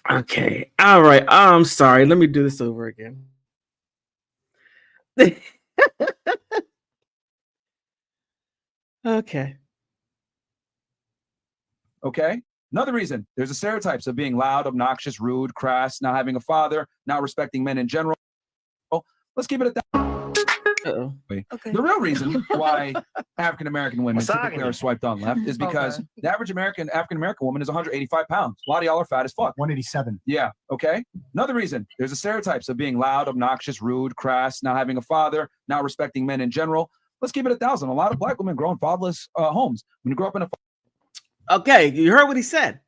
Okay. All right. I'm sorry. Let me do this over again. Okay. Okay. Another reason, there's a stereotypes of being loud, obnoxious, rude, crass, not having a father, not respecting men in general. Let's keep it at that. Uh-oh. Okay. The real reason why African American women typically are Misogyny. swiped on left is because Okay. the average African American woman is 185 pounds. A lot of y'all are fat as fuck. 187. Yeah. Okay. Another reason, there's a stereotypes of being loud, obnoxious, rude, crass, not having a father, not respecting men in general. Let's keep it 1,000. A lot of black women grow in fatherless homes. When you grow up in a Okay. You heard what he said.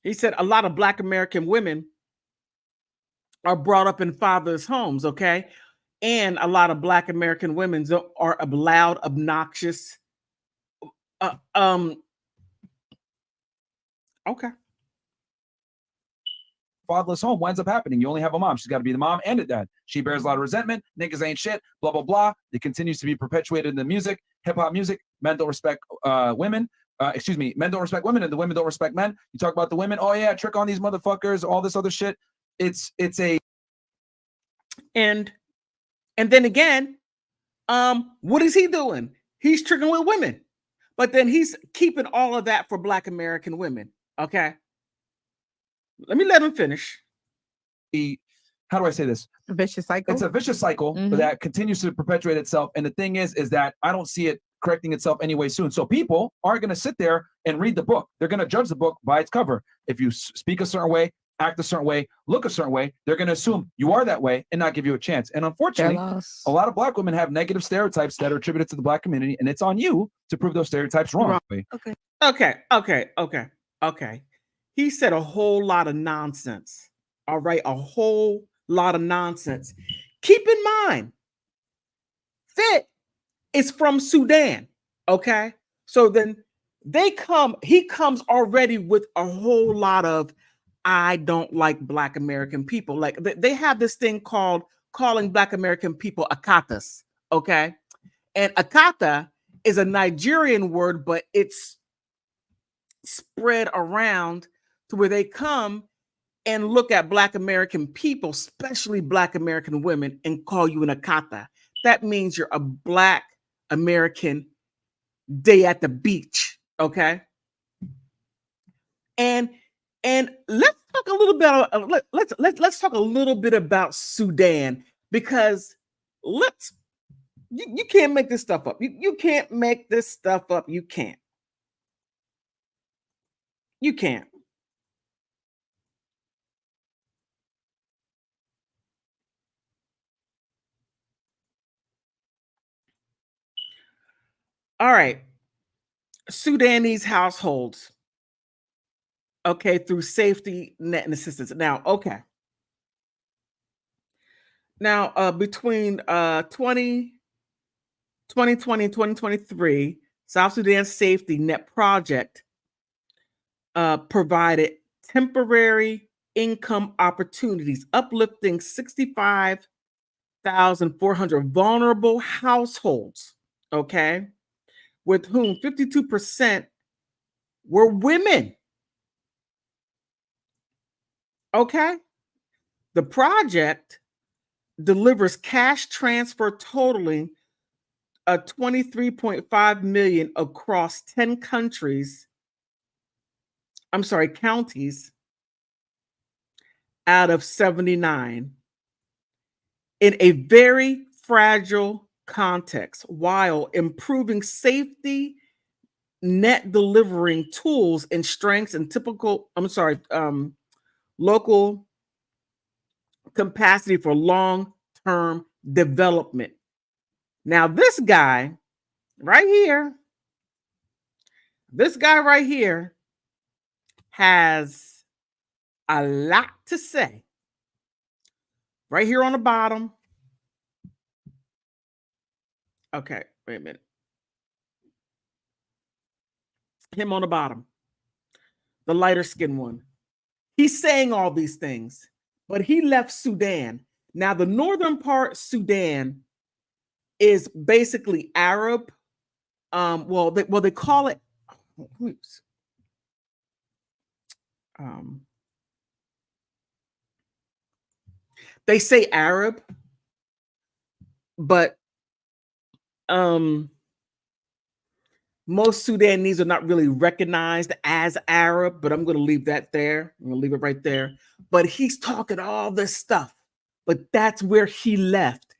He said a lot of Black American women are brought up in fathers' homes. Okay. And a lot of Black American women are loud, obnoxious. Uh, um. Okay. fatherless home, what ends up happening? You only have a mom. She's got to be the mom and a dad. She bears a lot of resentment. Niggas ain't shit. Blah blah blah. It continues to be perpetuated in the music, hip hop music. Men don't respect women. Men don't respect women, and the women don't respect men. You talk about the women. Oh yeah, trick on these motherfuckers. All this other shit. It's a And then again, what is he doing? He's tricking with women, but then he's keeping all of that for Black American women. Okay. Let me let him finish. how do I say this? Vicious cycle. It's a vicious cycle that continues to perpetuate itself. And the thing is that I don't see it correcting itself anyway soon. So people aren't going to sit there and read the book. They're going to judge the book by its cover. If you speak a certain way, act a certain way, look a certain way, they're going to assume you are that way and not give you a chance. And unfortunately, a lot of black women have negative stereotypes that are attributed to the black community, and it's on you to prove those stereotypes wrong. Okay. He said a whole lot of nonsense. All right, a whole lot of nonsense. Keep in mind, Fit is from Sudan. Okay, so then he comes already with a whole lot of I don't like Black American people. Like they have this thing called calling Black American people Akatas. Okay, and Akata is a Nigerian word, but it's spread around to where they come and look at Black American people, especially Black American women, and call you an Akata. That means you're a Black American day at the beach. Okay. And let's talk a little bit. Let's talk a little bit about Sudan, because you can't make this stuff up. You can't make this stuff up. You can't. You can't. All right. Sudanese households. Okay, through safety net and assistance. Now, okay. Now, between 2020 and 2023, South Sudan Safety Net Project provided temporary income opportunities, uplifting 65,400 vulnerable households, okay, with whom 52% were women. Okay. The project delivers cash transfer totaling 23.5 million across 10 counties out of 79 in a very fragile context, while improving safety net delivering tools and strengths and local capacity for long-term development. Now, this guy right here has a lot to say. Right here on the bottom. Okay, wait a minute. Him on the bottom, the lighter skinned one. He's saying all these things, but he left Sudan. Now, the northern part, Sudan, is basically Arab. They call it. They say Arab, but most Sudanese are not really recognized as Arab, but I'm going to leave that there. I'm going to leave it right there. But he's talking all this stuff, but that's where he left.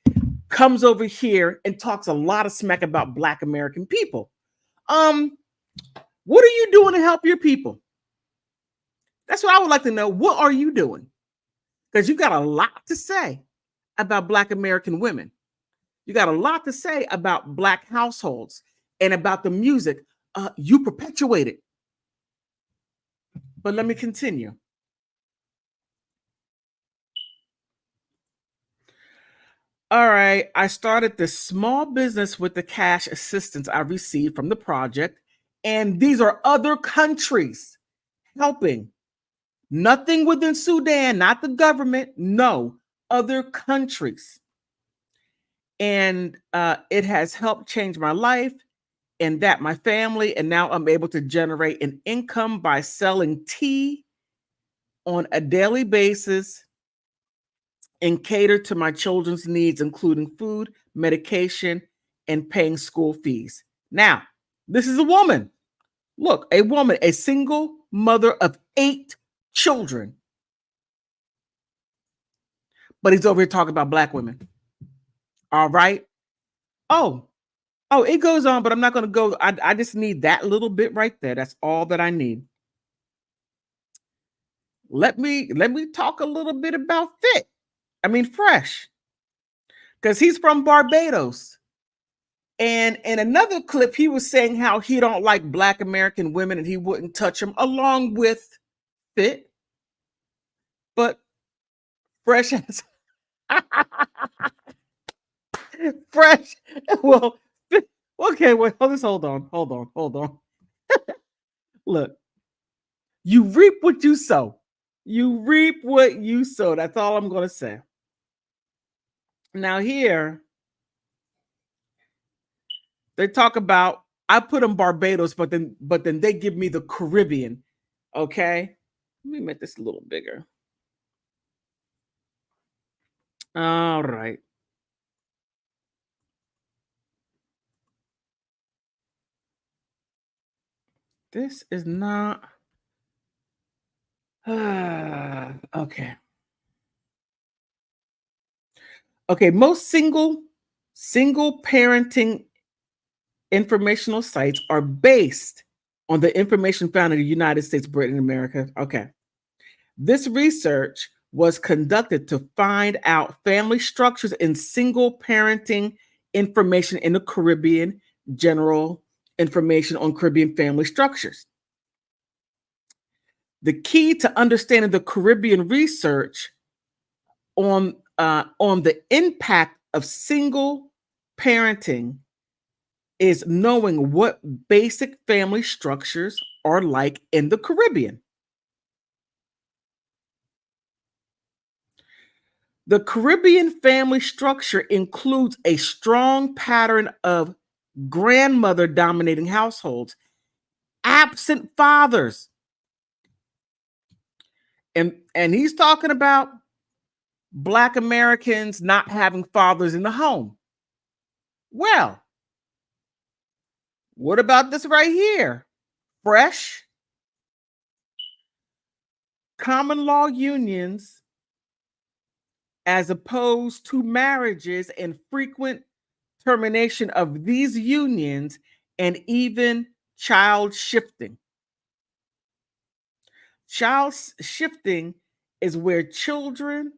Comes over here and talks a lot of smack about Black American people. What are you doing to help your people? That's what I would like to know. What are you doing? Because you got a lot to say about Black American women. You got a lot to say about Black households and about the music you perpetuate it. But let me continue. All right, I started this small business with the cash assistance I received from the project, and these are other countries helping. Nothing within Sudan, not the government, no, other countries. And it has helped change my life and that my family, and now I'm able to generate an income by selling tea on a daily basis and cater to my children's needs, including food, medication, and paying school fees. Now, this is a woman. Look, a woman, a single mother of 8 children. But he's over here talking about Black women. All right. Oh, it goes on, but I'm not going to go. I just need that little bit right there. That's all that I need. Let me talk a little bit about Fresh, because he's from Barbados. And in another clip, he was saying how he don't like Black American women and he wouldn't touch them, along with Fit. But Fresh has Fresh. Well, okay, wait, hold on. Look, you reap what you sow. You reap what you sow. That's all I'm going to say. Now here, they talk about, I put them Barbados, but then they give me the Caribbean. Okay, let me make this a little bigger. All right. This is not okay. Okay, most single parenting informational sites are based on the information found in the United States, Britain, and America. Okay. This research was conducted to find out family structures in single parenting information in the Caribbean, general information on Caribbean family structures. The key to understanding the Caribbean research on the impact of single parenting is knowing what basic family structures are like in the Caribbean. The Caribbean family structure includes a strong pattern of grandmother dominating households, absent fathers. And he's talking about Black Americans not having fathers in the home. Well, what about this right here? Fresh. Common law unions, as opposed to marriages, and frequent termination of these unions, and even child shifting. Child shifting is where children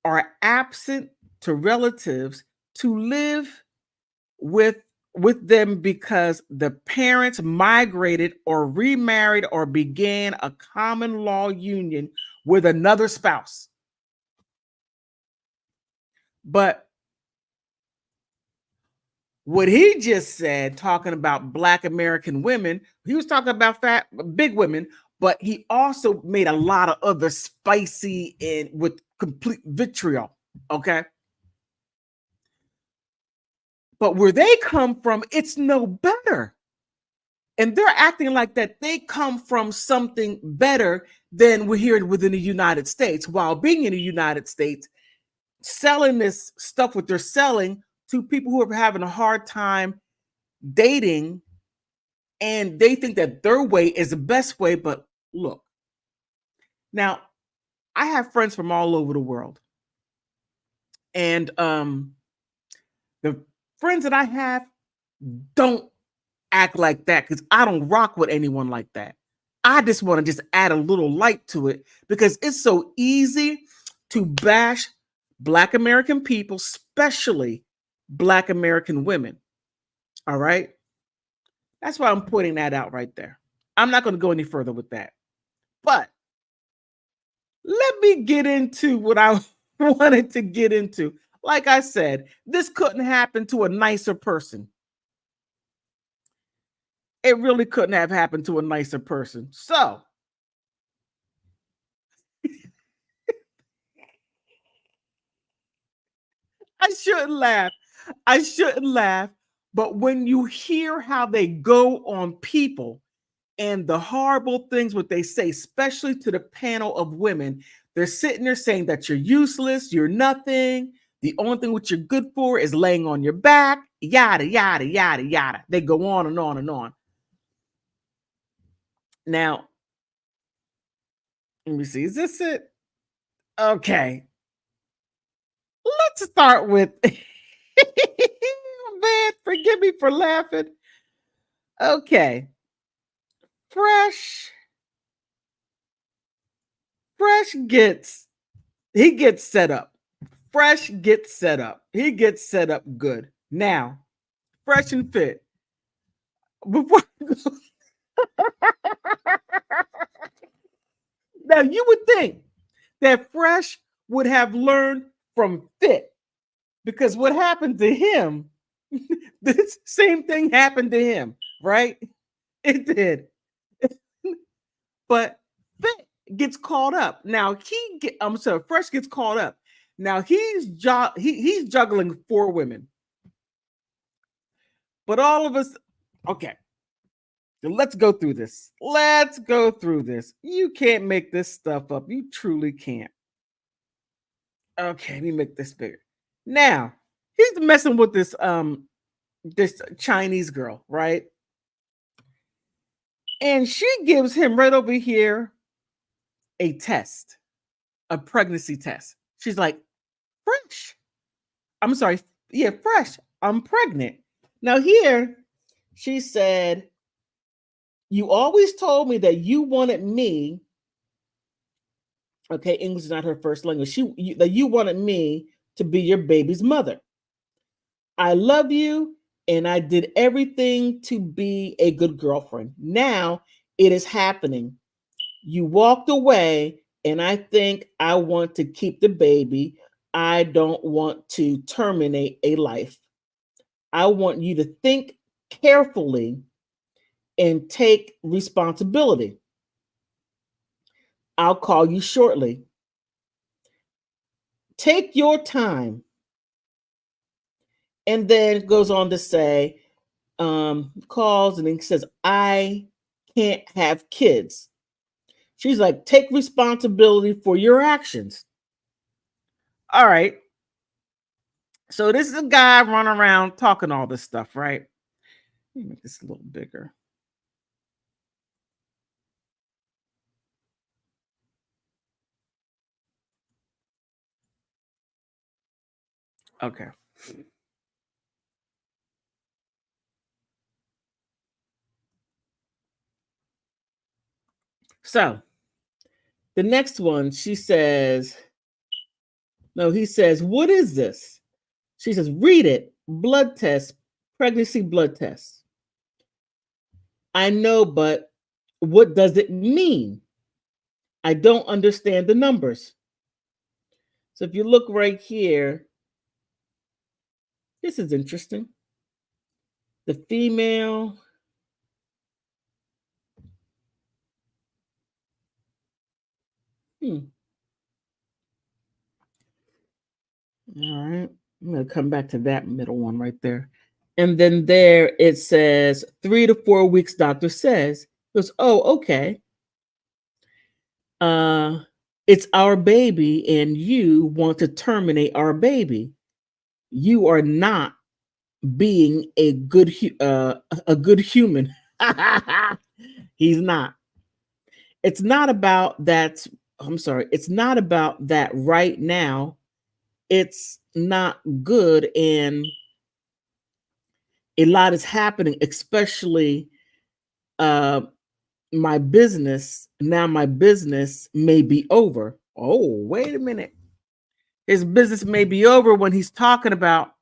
are absent to relatives to live with them because the parents migrated or remarried or began a common law union with another spouse. But what he just said, talking about Black American women, he was talking about big women, but he also made a lot of other spicy and with complete vitriol. Okay. But where they come from, it's no better. And they're acting like that they come from something better than we're here within the United States. While being in the United States, selling this stuff what they're selling to people who are having a hard time dating, and they think that their way is the best way. But look, now I have friends from all over the world, and the friends that I have don't act like that because I don't rock with anyone like that. I just want to just add a little light to it because it's so easy to bash Black American people, especially Black American women. All right. That's why I'm pointing that out right there. I'm not going to go any further with that. But let me get into what I wanted to get into. Like I said, this couldn't happen to a nicer person. It really couldn't have happened to a nicer person. So, I shouldn't laugh. I shouldn't laugh. But when you hear how they go on people and the horrible things what they say, especially to the panel of women, they're sitting there saying that you're useless, you're nothing. The only thing what you're good for is laying on your back, yada, yada, yada, yada. They go on and on and on. Now, let me see. Is this it? Okay. Let's start with man, forgive me for laughing. Okay. Fresh gets he gets set up. Fresh gets set up. He gets set up good. Now, Fresh and Fit. Before now, you would think that Fresh would have learned from Fit because what happened to him, this same thing happened to him, right? It did. But Fit gets caught up. Now I'm sorry, Fresh gets caught up. Now he's juggling 4 women. But all of us, okay. Let's go through this. Let's go through this. You can't make this stuff up. You truly can't. Okay, let me make this bigger. Now, he's messing with this Chinese girl, right? And she gives him right over here a test, a pregnancy test. She's like, Fresh. I'm sorry. Yeah, Fresh. I'm pregnant. Now, here, she said, you always told me that you wanted me. Okay, English is not her first language. That you wanted me to be your baby's mother. I love you, and I did everything to be a good girlfriend. Now it is happening. You walked away, and I think I want to keep the baby. I don't want to terminate a life. I want you to think carefully and take responsibility. I'll call you shortly. Take your time. And then goes on to say, calls and he says, I can't have kids. She's like, take responsibility for your actions. All right. So this is a guy running around talking all this stuff, right? Let me make this a little bigger. Okay. So the next one, she says, no, he says, what is this? She says, read it. Blood test, pregnancy blood test. I know, but what does it mean? I don't understand the numbers. So if you look right here, this is interesting. The female. All right. I'm going to come back to that middle one right there. And then there it says 3 to 4 weeks, doctor says. Goes, oh, okay. It's our baby, and you want to terminate our baby. You are not being a good human. He's not. It's not about that. I'm sorry. It's not about that right now. It's not good, and a lot is happening, especially uh my business. Now my business may be over. Oh, wait a minute. His business may be over when he's talking about.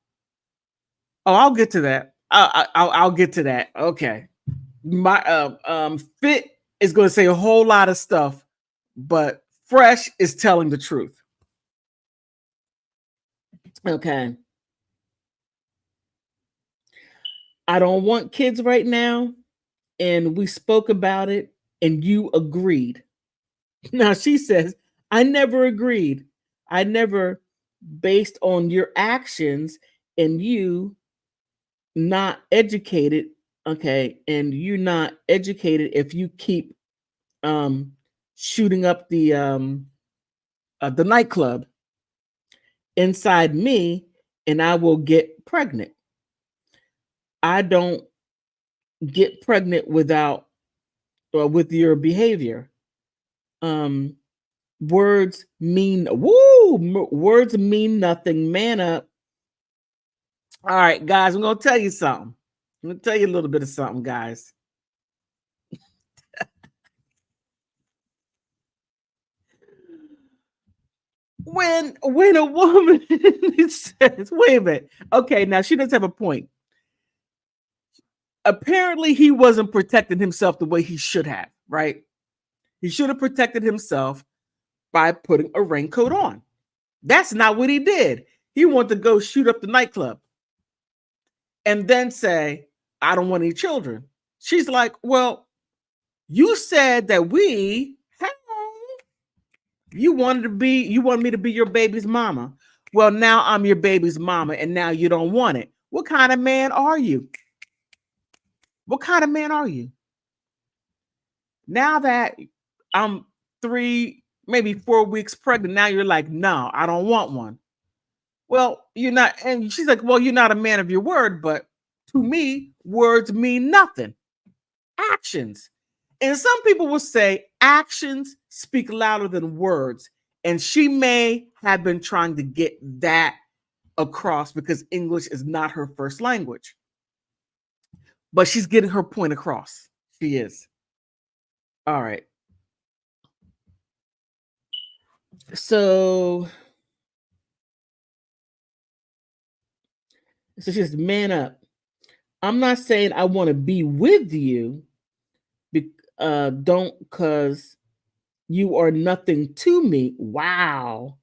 Oh, I'll get to that. I'll get to that. Okay. My Fit is going to say a whole lot of stuff, but Fresh is telling the truth. Okay. I don't want kids right now, and we spoke about it, and you agreed. Now she says, I never agreed. I never, based on your actions and you not educated. Okay. And you not educated if you keep um shooting up the nightclub inside me, and I will get pregnant. I don't get pregnant without or with your behavior. Um Words mean words mean nothing. Man up. All right, guys, I'm gonna tell you something. I'm gonna tell you a little bit of something, guys. When a woman says, wait a minute, okay, now she does have a point. Apparently, he wasn't protecting himself the way he should have, right? He should have protected himself by putting a raincoat on. That's not what he did. He wanted to go shoot up the nightclub and then say, I don't want any children. She's like, well, you said that you wanted me to be your baby's mama. Well, now I'm your baby's mama, and now you don't want it. What kind of man are you? What kind of man are you? Now that I'm 3, maybe 4 weeks pregnant, now you're like, no, I don't want one. Well, you're not, and she's like, well, you're not a man of your word, but to me, words mean nothing. Actions. And some people will say actions speak louder than words. And she may have been trying to get that across because English is not her first language. But she's getting her point across. She is. All right. So she says, man up. I'm not saying I want to be with you. Don't, because you are nothing to me. Wow.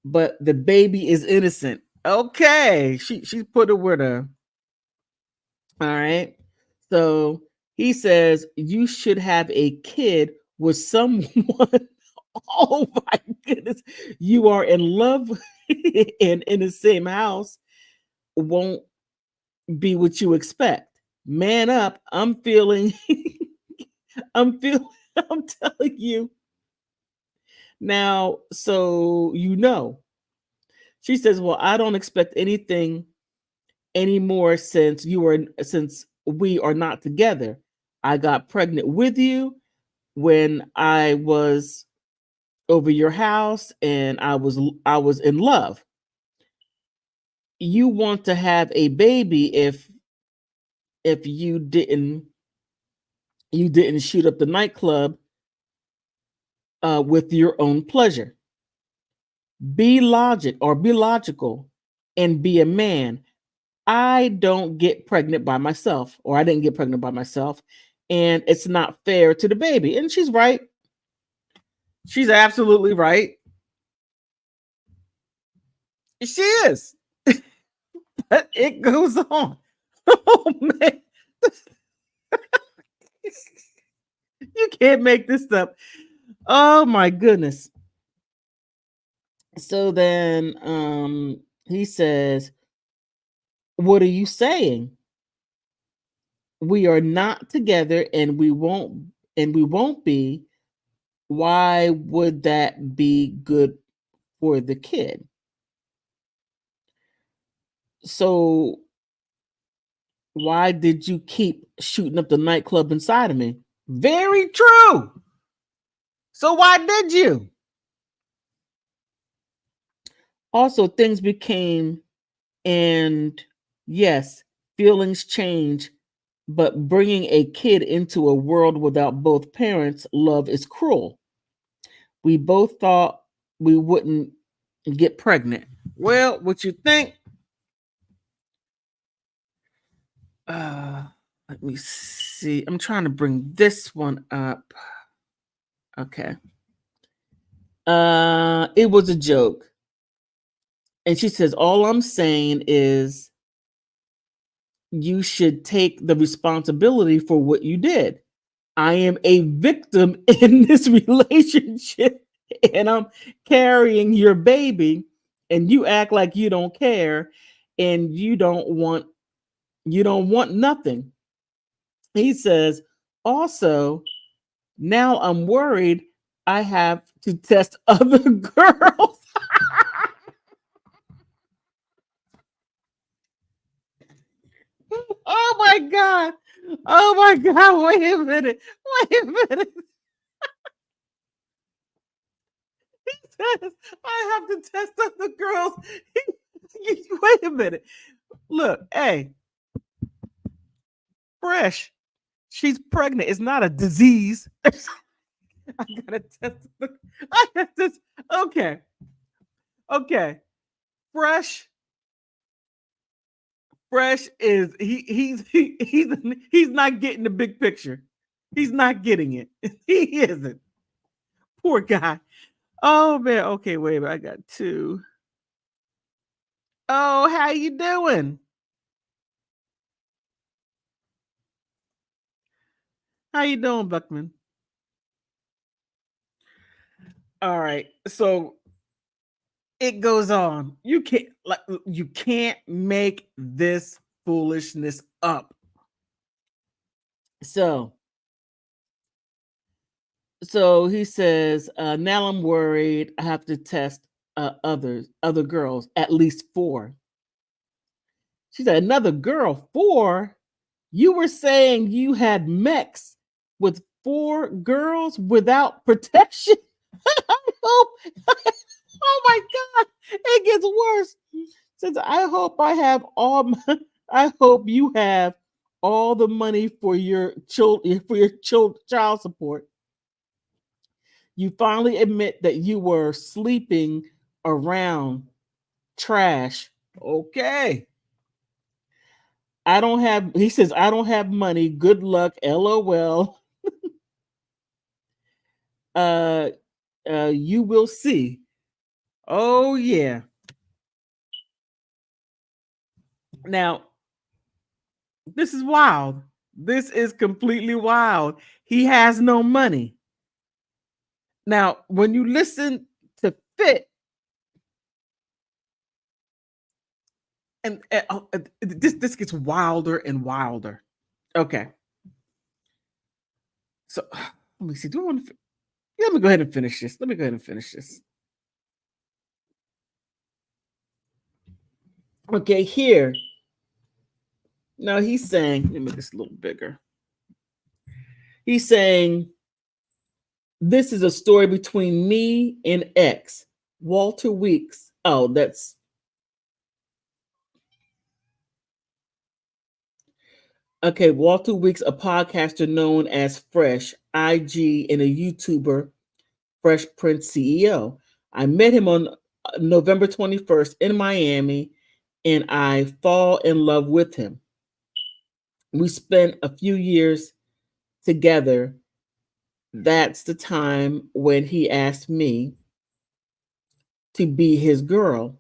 But the baby is innocent. Okay. She's put it with her. All right. So he says you should have a kid with someone. Oh my goodness. You are in love and in the same house won't be what you expect. Man up. I'm feeling I'm feeling I'm telling you now, so you know. She says, well, I don't expect anything anymore since we are not together. I got pregnant with you when I was over your house, and I was in love. You want to have a baby if you didn't shoot up the nightclub with your own pleasure. Be logical and be a man. I don't get pregnant by myself, or I didn't get pregnant by myself, and it's not fair to the baby. And she's right. She's absolutely right. She is. But it goes on. Oh man. You can't make this up. Oh my goodness. So then he says, what are you saying? We are not together, and we won't be why would that be good for the kid? So why did you keep shooting up the nightclub inside of me? Very true. So why did you? Also, things became, and yes, feelings change, but bringing a kid into a world without both parents' love is cruel. We both thought we wouldn't get pregnant. Well, what you think? Uh, Let me see. I'm trying to bring this one up. Okay. It was a joke. And she says, all I'm saying is you should take the responsibility for what you did. I am a victim in this relationship and I'm carrying your baby and you act like you don't care and you don't want nothing. He says, also, now I'm worried I have to test other girls. Oh my God. Oh my God. Wait a minute. Wait a minute. He says, I have to test other girls. Wait a minute. Look, hey, Fresh. She's pregnant. It's not a disease. I gotta test. I have to. Okay. Okay. Fresh. Fresh is he's not getting the big picture. He's not getting it. He isn't. Poor guy. Oh man. Okay, wait a minute. I got two. Oh, how you doing? How you doing, Buckman? All right. So it goes on. You can't make this foolishness up. So he says, now I'm worried I have to test other girls, at least four. She said, another girl, four? You were saying you had mechs with four girls without protection? I hope. Oh my God, it gets worse. Since I hope I have all my, I hope you have all the money for your child support. You finally admit that you were sleeping around trash. Okay. I don't have, he says, I don't have money. Good luck. LOL. Uh, you will see. Oh, yeah. Now, this is wild. This is completely wild. He has no money. Now, when you listen to Fit, and this gets wilder and wilder. Okay, so let me see. Do I want to? Yeah, let me go ahead and finish this. Let me go ahead and finish this. Okay, here. Now he's saying, let me make this a little bigger. He's saying, this is a story between me and X, Walter Weeks. Oh, that's okay. Walter Weeks, a podcaster known as Fresh, IG, and a YouTuber, Fresh Prince CEO. I met him on November 21st in Miami, and I fall in love with him. We spent a few years together. That's the time when he asked me to be his girl.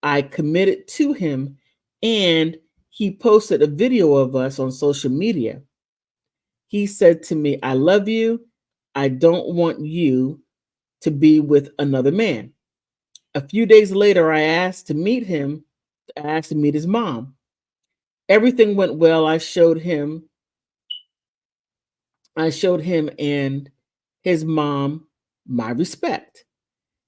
I committed to him, and he posted a video of us on social media. He said to me, I love you. I don't want you to be with another man. A few days later, I asked to meet him. I asked to meet his mom. Everything went well. I showed him and his mom my respect.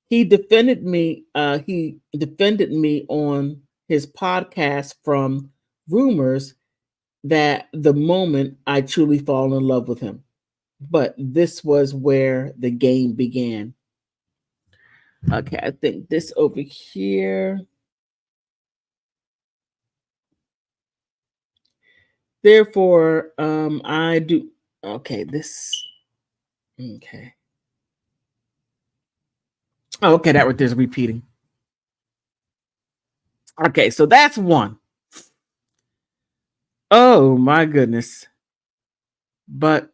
He defended me. He defended me on his podcast from rumors that the moment I truly fall in love with him. But this was where the game began. Okay, I think this over here. Therefore, I do. Okay, this. Okay. Oh, okay, that right there's repeating. Okay, so that's one. Oh my goodness. But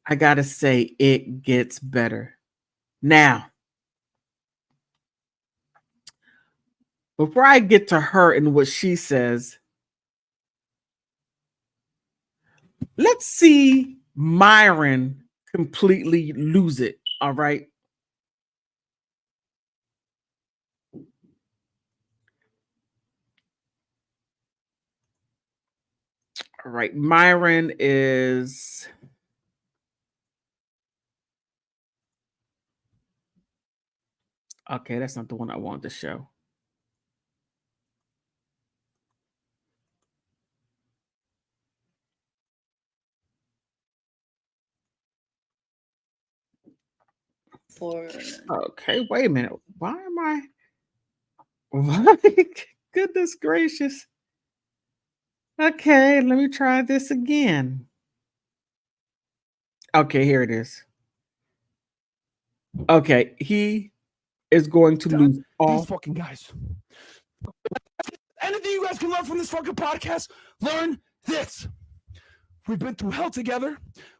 I gotta say, it gets better. Now, before I get to her and what she says, let's see Myron completely lose it. All right. All right. Myron is. Okay, that's not the one I wanted to show. Okay, wait a minute. Why am I? What? Goodness gracious. Okay, let me try this again. Okay, here it is. Okay, he is going to lose all. These fucking guys. Anything you guys can learn from this fucking podcast, learn this. We've been through hell together.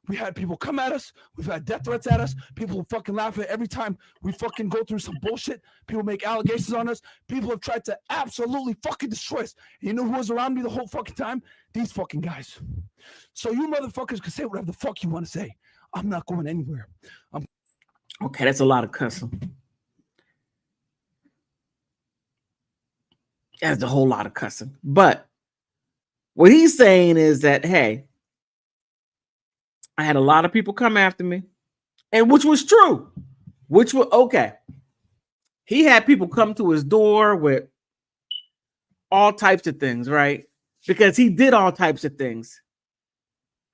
We had people come at us. We've had death threats at us. People fucking laugh at every time we fucking go through some bullshit. People make allegations on us. People have tried to absolutely fucking destroy us. And you know who was around me the whole fucking time? These fucking guys. So you motherfuckers can say whatever the fuck you want to say. I'm not going anywhere. Okay, that's a lot of cussing. That's a whole lot of cussing. But what he's saying is that, hey, I had a lot of people come after me, and which was true, which was okay. He had people come to his door with all types of things, right? Because he did all types of things.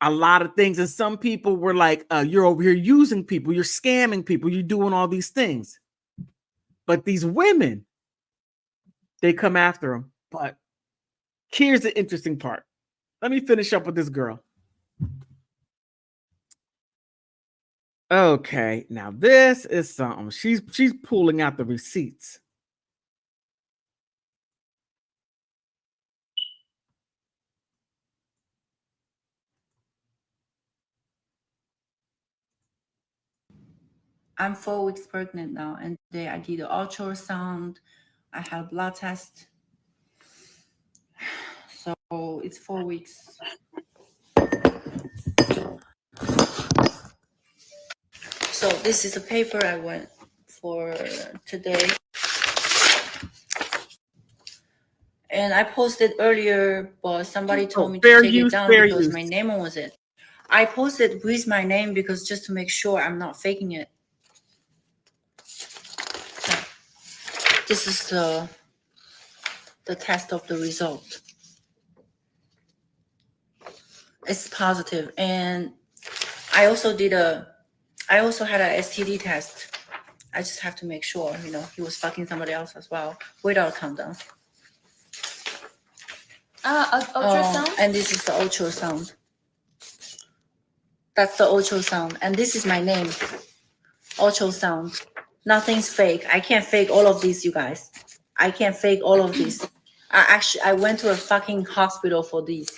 A lot of things. And some people were like, you're over here using people, you're scamming people, you're doing all these things. But these women, they come after him. But here's the interesting part. Let me finish up with this girl. Okay, now this is something. She's pulling out the receipts. I'm 4 weeks pregnant now, and today I did the ultrasound. I had a blood test. So it's 4 weeks. So this is the paper I went for today. And I posted earlier, but somebody told me to take it down because my name was it. I posted with my name because just to make sure I'm not faking it. So this is the test of the result. It's positive, and I also had a STD test. I just have to make sure, he was fucking somebody else as well without condom. Ultrasound? And this is the ultrasound. That's the ultrasound. And this is my name. Ultrasound. Nothing's fake. I can't fake all of these, you guys. I can't fake all of these. I went to a fucking hospital for these.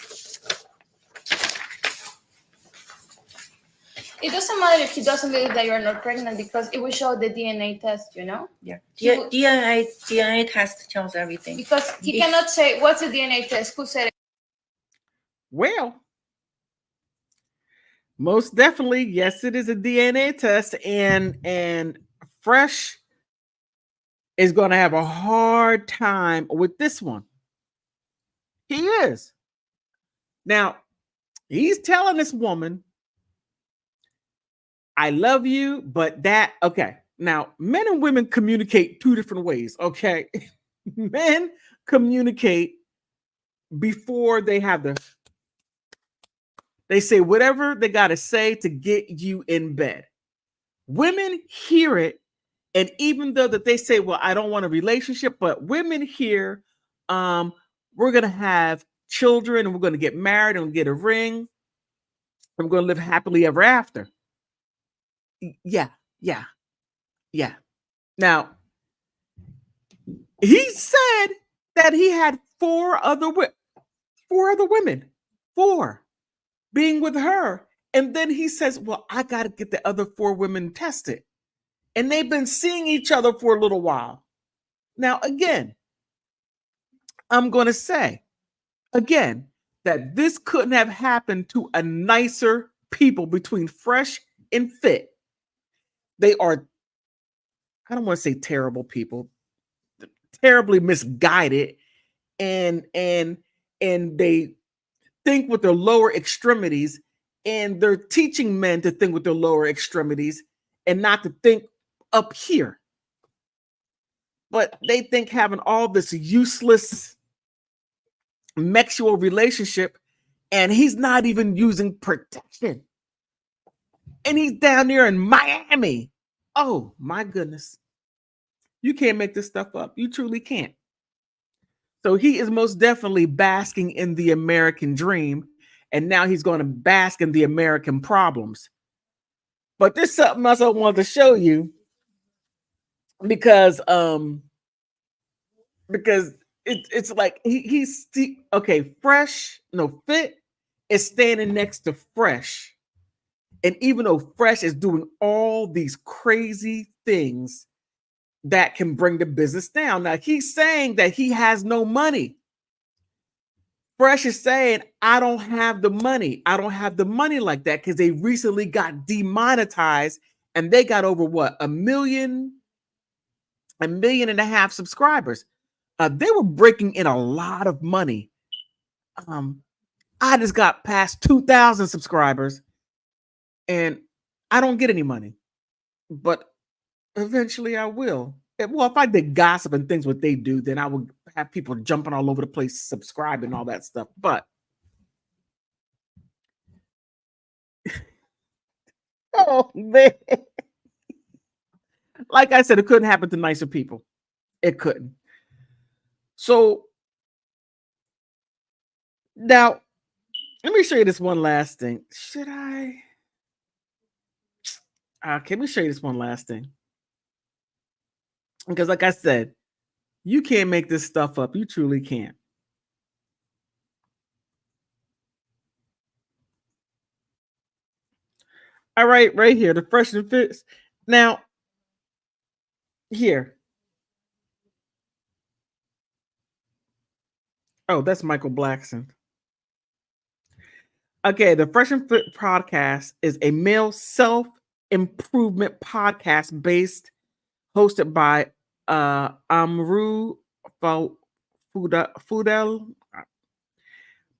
It doesn't matter if he doesn't believe that you're not pregnant because it will show the DNA test, Yeah. DNA test tells everything. Because he cannot say, what's the DNA test? Who said it? Well, most definitely, yes, it is a DNA test, and Fresh is going to have a hard time with this one. He is. Now, he's telling this woman, I love you, but that okay. Now, men and women communicate two different ways. Okay. Men communicate before they have they say whatever they got to say to get you in bed. Women hear it, and even though that they say, well, I don't want a relationship, but women hear, we're gonna have children and we're gonna get married and get a ring, and we're gonna live happily ever after. Yeah, yeah, yeah. Now, he said that he had four other women, four being with her. And then he says, well, I got to get the other four women tested. And they've been seeing each other for a little while. Now, again, I'm going to say again that this couldn't have happened to a nicer people between Fresh and Fit. They are, I don't want to say terrible people, terribly misguided, and they think with their lower extremities, and they're teaching men to think with their lower extremities and not to think up here. But they think having all this useless sexual relationship, and he's not even using protection. And he's down there in Miami. Oh my goodness. You can't make this stuff up. You truly can't. So he is most definitely basking in the American dream, and now he's going to bask in the American problems. But there's something else I wanted to show you because it's like he's okay. Fit is standing next to Fresh, and even though Fresh is doing all these crazy things that can bring the business down, now he's saying that he has no money. Fresh is saying, I don't have the money. I don't have the money like that because they recently got demonetized and they got over what, 1.5 million subscribers. They were breaking in a lot of money. I just got past 2,000 subscribers and I don't get any money, but eventually I will. Well, if I did gossip and things what they do, then I would have people jumping all over the place, subscribing and all that stuff. But oh man, like I said, it couldn't happen to nicer people. It couldn't. So now, let me show you this one last thing. Should I? Okay, let me show you this one last thing. Because, like I said, you can't make this stuff up. You truly can't. All right, right here, the Fresh and Fit. Now, here. Oh, that's Michael Blackson. Okay, the Fresh and Fit podcast is a male self-improvement podcast hosted by Amru Fudel,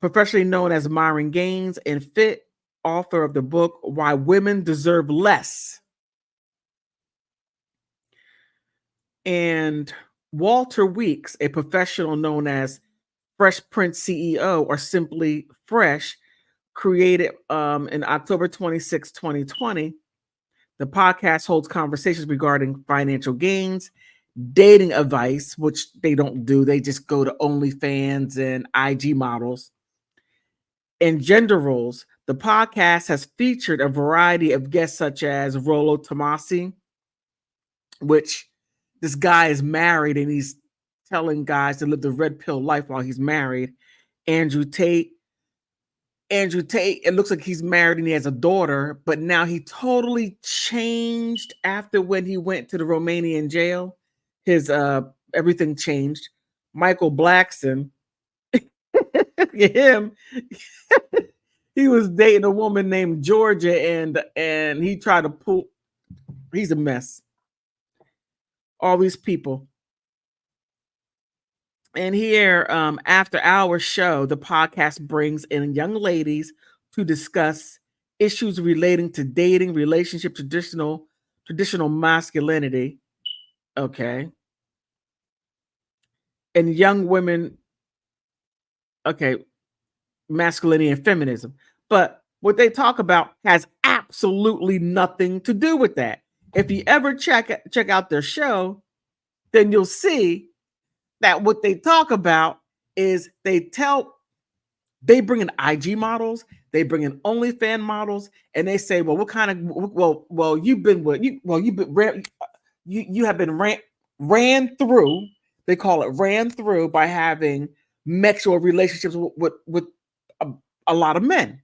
professionally known as Myron Gaines, and Fit, author of the book Why Women Deserve Less. And Walter Weeks, a professional known as Fresh Prince CEO or simply Fresh, created in October 26, 2020. The podcast holds conversations regarding financial gains, dating advice, which they don't do. They just go to OnlyFans and IG models, and gender roles. The podcast has featured a variety of guests such as Rollo Tomasi, which this guy is married and he's telling guys to live the red pill life while he's married. Andrew Tate, it looks like he's married and he has a daughter, but now he totally changed after when he went to the Romanian jail. His everything changed. Michael Blackson, him, he was dating a woman named Georgia, and he tried to pull. He's a mess. All these people. And here, after our show, the podcast brings in young ladies to discuss issues relating to dating, relationship, traditional masculinity. Okay. And young women, okay, masculinity and feminism. But what they talk about has absolutely nothing to do with that. If you ever check out their show, then you'll see that what they talk about is they bring in IG models, they bring in OnlyFans models, and they say, well, what kind of you've been ran through. They call it ran through by having sexual relationships with a lot of men.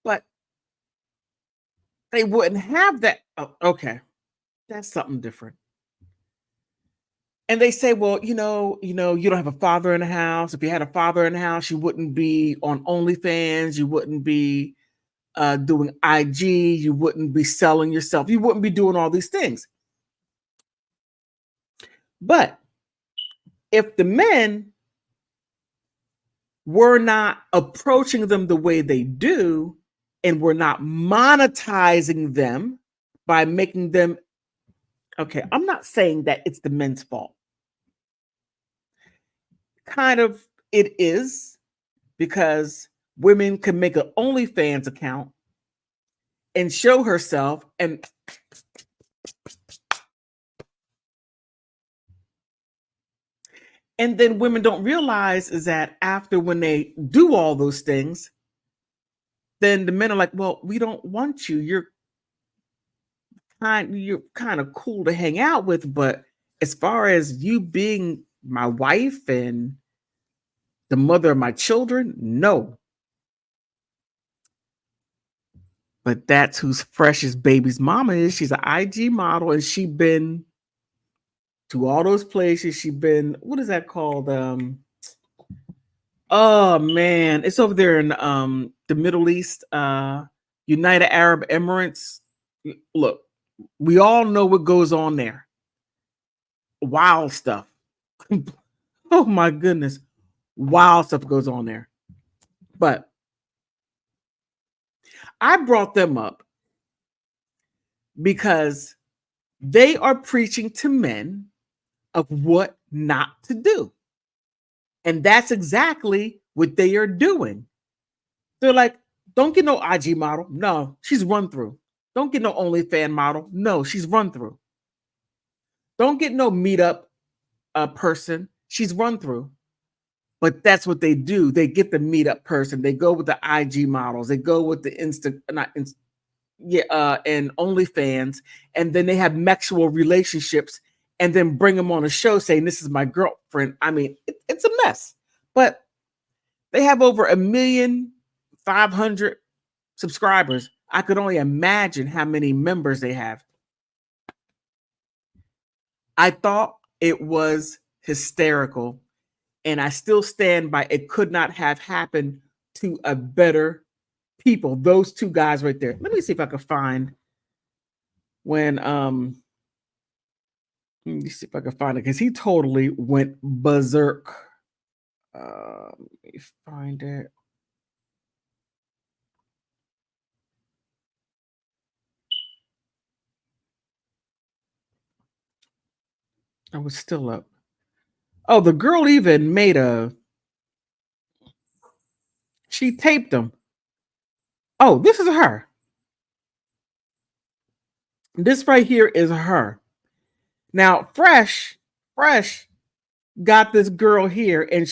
But they wouldn't have that. Oh, okay, that's something different. And they say, well, you don't have a father in the house. If you had a father in the house, you wouldn't be on OnlyFans. You wouldn't be doing IG. You wouldn't be selling yourself. You wouldn't be doing all these things. But if the men were not approaching them the way they do, and we're not monetizing them by making them, okay, I'm not saying that it's the men's fault. Kind of it is, because women can make an OnlyFans account and show herself, and then women don't realize is that after when they do all those things, then the men are like, well, we don't want you. You're kind of cool to hang out with, but as far as you being my wife and the mother of my children, no. But that's who's Fresh's baby's mama is. She's an IG model, and she been to all those places. She been, what is that called? Oh man, it's over there in the Middle East, United Arab Emirates. Look, we all know what goes on there. Wild stuff. Oh my goodness. Wild stuff goes on there. But I brought them up because they are preaching to men of what not to do. And that's exactly what they are doing. They're like, don't get no IG model. No, she's run through. Don't get no OnlyFans model. No, she's run through. Don't get no meetup person. She's run through. But that's what they do. They get the meetup person. They go with the IG models. They go with the and OnlyFans, and then they have sexual relationships, and then bring them on a show saying this is my girlfriend. I mean, it's a mess. But they have over 1,500,000 subscribers. I could only imagine how many members they have. I thought it was hysterical. And I still stand by it could not have happened to a better people. Those two guys right there. Let me see if I can find when let me see if I can find it, because he totally went berserk. Let me find it. I was still up. Oh, the girl even made she taped them. Oh, this is her. This right here is her. Now, Fresh got this girl here, and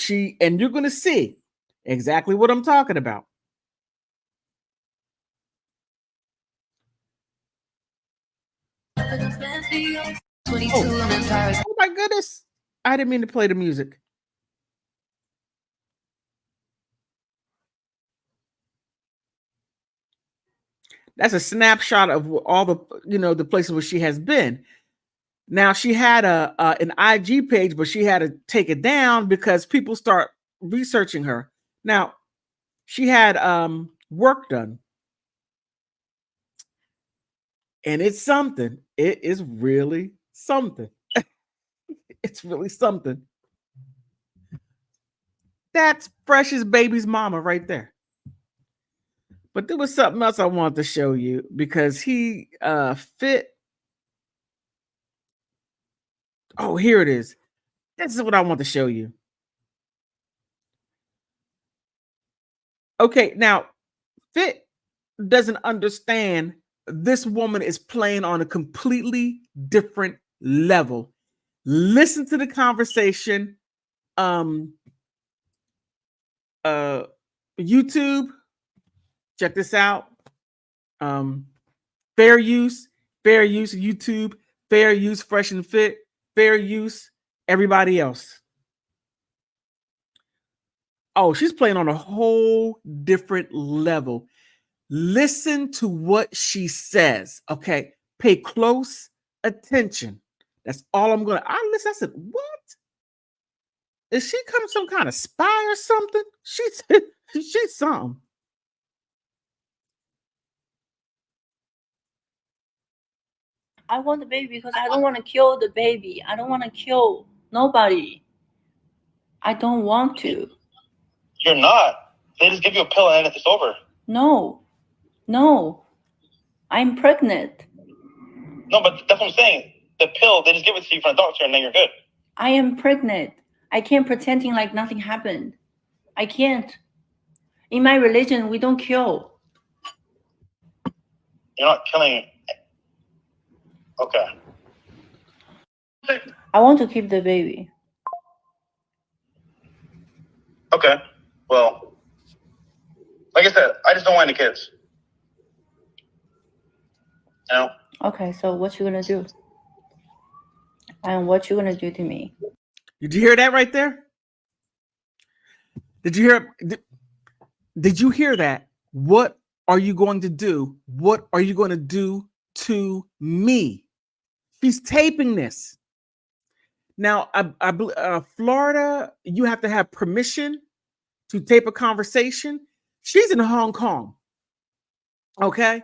you're going to see exactly what I'm talking about. Oh my goodness. I didn't mean to play the music. That's a snapshot of all the, the places where she has been. Now, she had an IG page, but she had to take it down because people start researching her. Now, she had work done. And it's something. It is really something. It's really something. That's Fresh's baby's mama right there. But there was something else I wanted to show you because he Fit. Oh, here it is. This is what I want to show you. Okay, now Fit doesn't understand this woman is playing on a completely different level. Listen to the conversation. YouTube, check this out. Fair use, YouTube, fair use, Fresh and Fit, fair use, everybody else. Oh, she's playing on a whole different level. Listen to what she says. Okay, pay close attention. That's all I'm gonna. I listen. I said, "What? Is she some kind of spy or something?" She's something. I want the baby because I don't want to kill the baby. I don't want to kill nobody. I don't want to. You're not. They just give you a pill and it's over. No. I'm pregnant. No, but that's what I'm saying. The pill, they just give it to you from a doctor and then you're good. I am pregnant. I can't pretending like nothing happened. I can't. In my religion, we don't kill. You're not killing. Okay. I want to keep the baby. Okay. Well, like I said, I just don't want any kids. You know? Okay, so what you gonna do? And what you gonna do to me? Did you hear that right there? Did you hear? Did you hear that? What are you going to do? What are you going to do to me? She's taping this. Now, I believe Florida, you have to have permission to tape a conversation. She's in Hong Kong. Okay.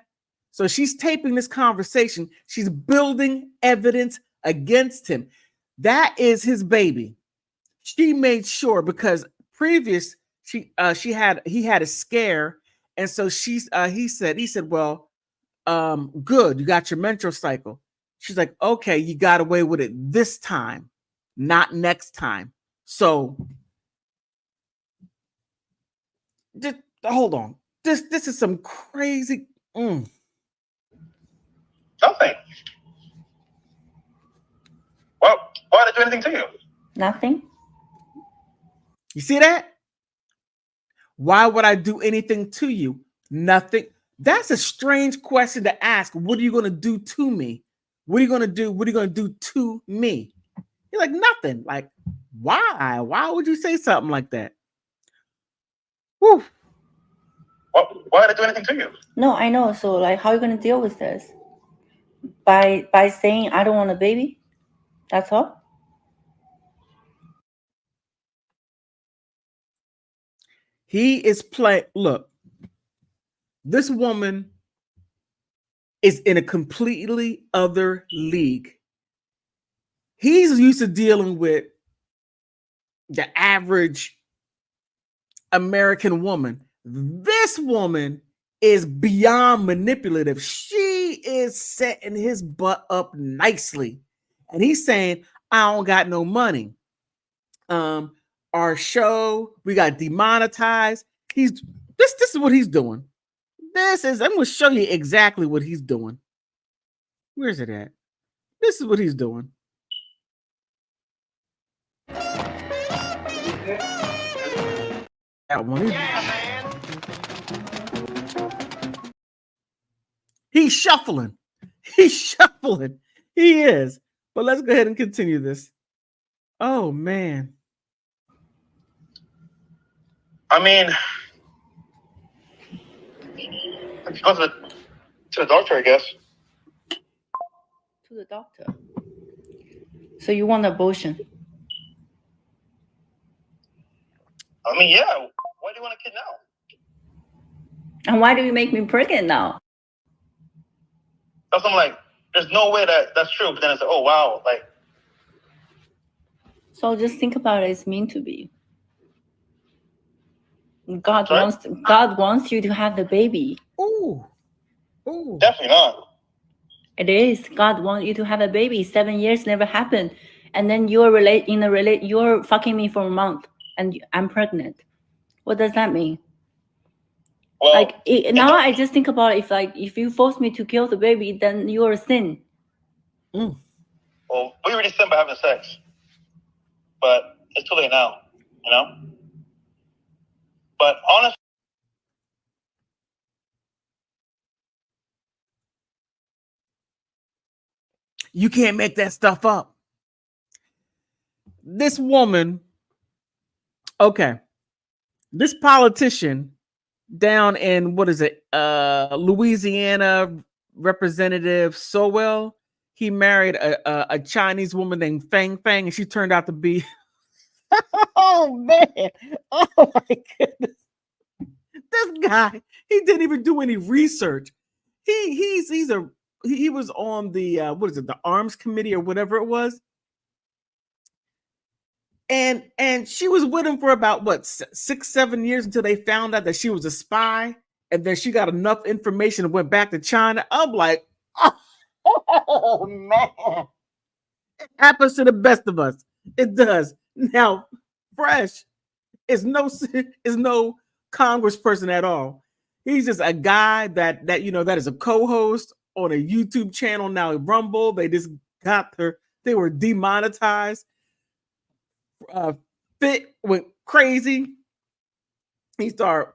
So she's taping this conversation. She's building evidence against him. That is his baby. She made sure because previous he had a scare, and so he said, well, good, you got your menstrual cycle. She's like, okay, you got away with it this time, not next time. So just hold on. This is some crazy. Nothing. Well, why did I do anything to you? Nothing. You see that? Why would I do anything to you? Nothing. That's a strange question to ask. What are you going to do to me? What are you going to do? What are you going to do to me? You're like, nothing. Like, why? Why would you say something like that? Whew. Why did I do anything to you? No, I know. So, like, how are you gonna deal with this? By saying I don't want a baby? That's all? He is playing. Look, this woman is in a completely other league. He's used to dealing with the average American woman. This woman is beyond manipulative. She is setting his butt up nicely. And he's saying, I don't got no money. Our show, we got demonetized. This is what he's doing. I'm gonna show you exactly what he's doing. Where's it at? This is what he's doing. That one. He's shuffling. He's shuffling. He is. But let's go ahead and continue this. Oh man. I mean, if you go to the doctor, I guess. To the doctor. So you want abortion? I mean, yeah. Why do you want a kid now? And why do you make me pregnant now? That's what I'm like, there's no way that's true. But then it's like, oh, wow. Like, So just think about it. It's meant to be. God Sorry? wants you to have the baby. Ooh. Ooh. Definitely not. It is. God wants you to have a baby. 7 years never happened. And then you're fucking me for a month and I'm pregnant. What does that mean? Well, Like now I just think about if you force me to kill the baby, then you're a sin. Mm. well, we already sinned by having sex, but it's too late now, you know. But honestly, You can't make that stuff up. This woman, okay, this politician down in what is it, Louisiana, Representative Sowell, he married a Chinese woman named Fang Fang, and she turned out to be oh man, oh my goodness, this guy, he didn't even do any research. He was on the what is it, the arms committee or whatever it was, and she was with him for about what 6-7 years until they found out that she was a spy, and then she got enough information and went back to China. I'm like, oh man, it happens to the best of us. It does. Now, Fresh is no congressperson at all. He's just a guy that that is a co-host on a YouTube channel now. Rumble, they just they were demonetized. Fit went crazy. He started,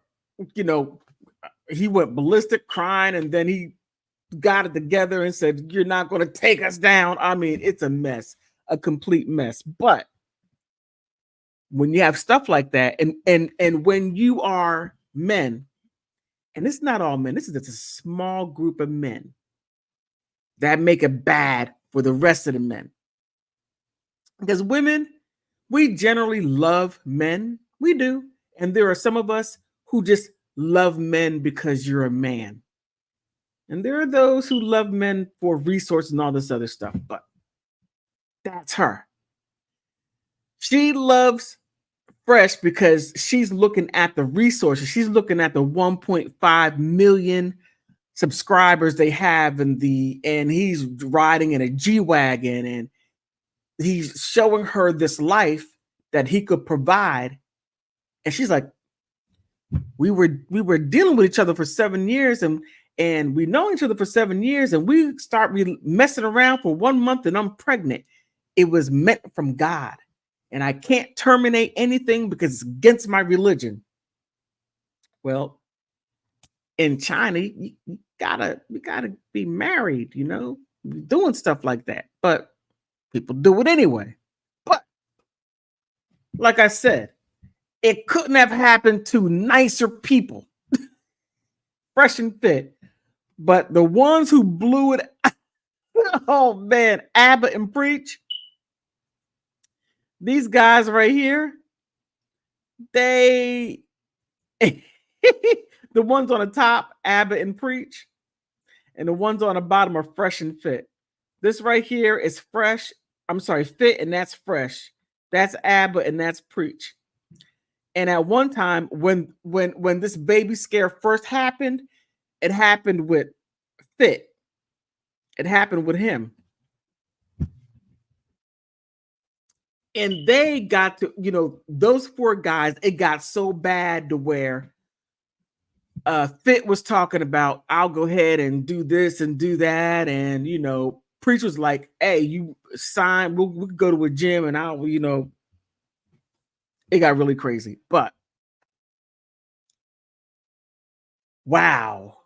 he went ballistic crying, and then he got it together and said, "You're not going to take us down." I mean, it's a mess, a complete mess. But when you have stuff like that, and when you are men, and it's not all men, this is just a small group of men that make it bad for the rest of the men. Because women, we generally love men. We do. And there are some of us who just love men because you're a man. And there are those who love men for resources and all this other stuff. But that's her. She loves Fresh because she's looking at the resources. She's looking at the 1.5 million subscribers they have and he's riding in a G-Wagon, and he's showing her this life that he could provide. And she's like, we were dealing with each other for 7 years, and we know each other for 7 years, and we start messing around for 1 month and I'm pregnant. It was meant from God, and I can't terminate anything because it's against my religion. Well, in China, you gotta be married, doing stuff like that. But people do it anyway. But like I said, it couldn't have happened to nicer people. Fresh and Fit. But the ones who blew it, oh man, Abba and Preach, these guys right here, they the ones on the top, Abba and Preach, and the ones on the bottom are Fresh and Fit. This right here is Fresh. I'm sorry, Fit, and that's Fresh. That's Abba, and that's Preach. And at one time, when this baby scare first happened, it happened with Fit. It happened with him. And they got to, those 4 guys, it got so bad to where Fit was talking about, I'll go ahead and do this and do that. And, Preach was like, hey, you sign, we'll go to a gym, and I'll, it got really crazy. But wow.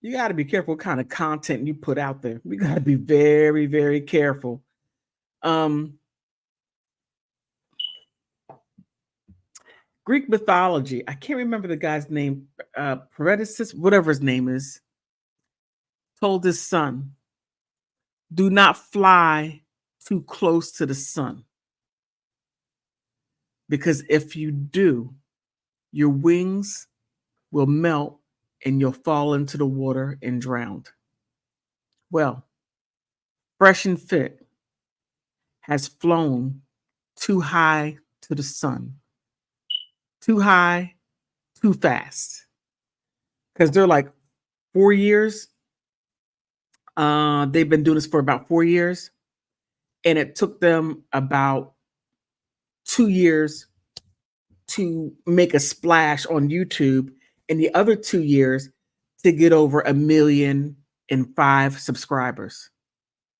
You got to be careful what kind of content you put out there. We got to be very, very careful. Greek mythology. I can't remember the guy's name. Paradis, whatever his name is, told his son, do not fly too close to the sun. Because if you do, your wings will melt and you'll fall into the water and drown. Well, Fresh and Fit has flown too high to the sun too high, too fast. Because they're like 4 years. They've been doing this for about 4 years. And it took them about 2 years to make a splash on YouTube, and the other 2 years to get over 1,000,005 subscribers.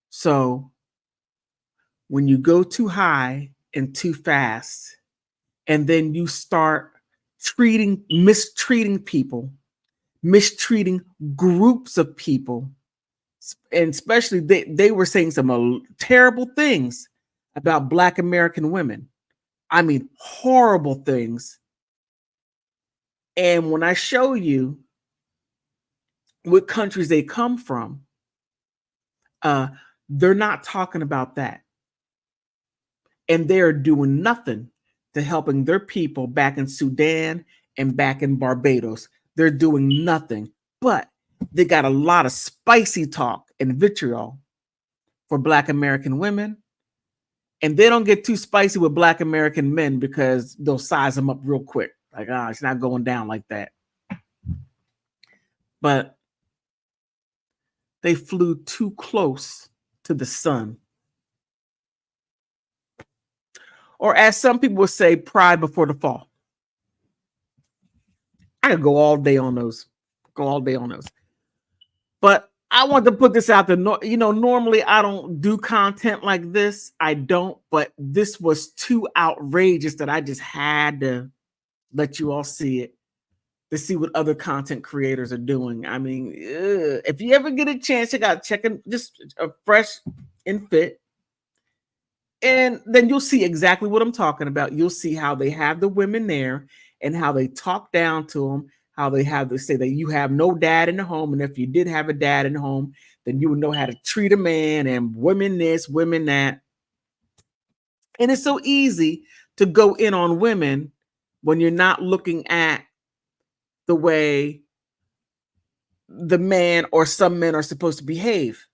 So when you go too high and too fast, and then you start mistreating people, mistreating groups of people, and especially they were saying some terrible things about Black American women. I mean, horrible things. And when I show you what countries they come from, they're not talking about that. And they're doing nothing to helping their people back in Sudan and back in Barbados. They're doing nothing, but they got a lot of spicy talk and vitriol for Black American women. And they don't get too spicy with Black American men because they'll size them up real quick. Like, it's not going down like that. But they flew too close to the sun. Or as some people would say, pride before the fall. I could go all day on those. But I want to put this out there. Normally I don't do content like this. I don't, but this was too outrageous that I just had to let you all see it, to see what other content creators are doing. I mean, if you ever get a chance, you got to check in just a Fresh and Fit. And then you'll see exactly what I'm talking about. You'll see how they have the women there and how they talk down to them, how they have to say that you have no dad in the home. And if you did have a dad in the home, then you would know how to treat a man, and women this, women that. And it's so easy to go in on women when you're not looking at the way the man or some men are supposed to behave.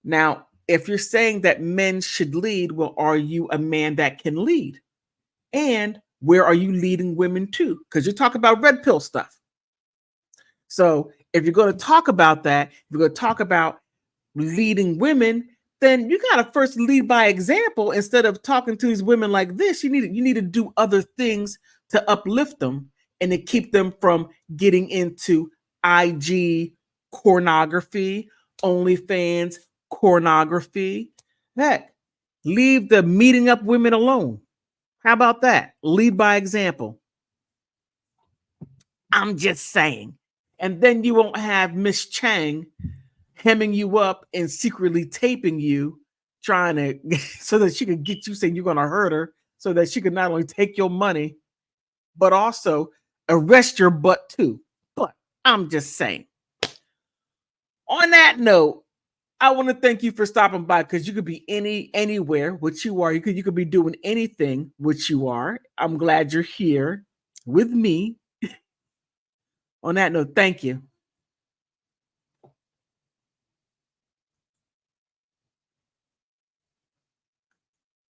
Now, if you're saying that men should lead, well, are you a man that can lead? And where are you leading women to? Because you talk about red pill stuff. So if you're going to talk about that, if you're going to talk about leading women, then you got to first lead by example. Instead of talking to these women like this, you need to do other things to uplift them and to keep them from getting into IG pornography, OnlyFans pornography. Heck, leave the meeting up women alone. How about that? Lead by example. I'm just saying. And then you won't have Miss Chang hemming you up and secretly taping you, trying to so that she could get you saying you're going to hurt her, so that she could not only take your money, but also arrest your butt too. But I'm just saying. On that note, I want to thank you for stopping by, because you could be anywhere, which you are. You could be doing anything, which you are. I'm glad you're here with me. On that note, thank you.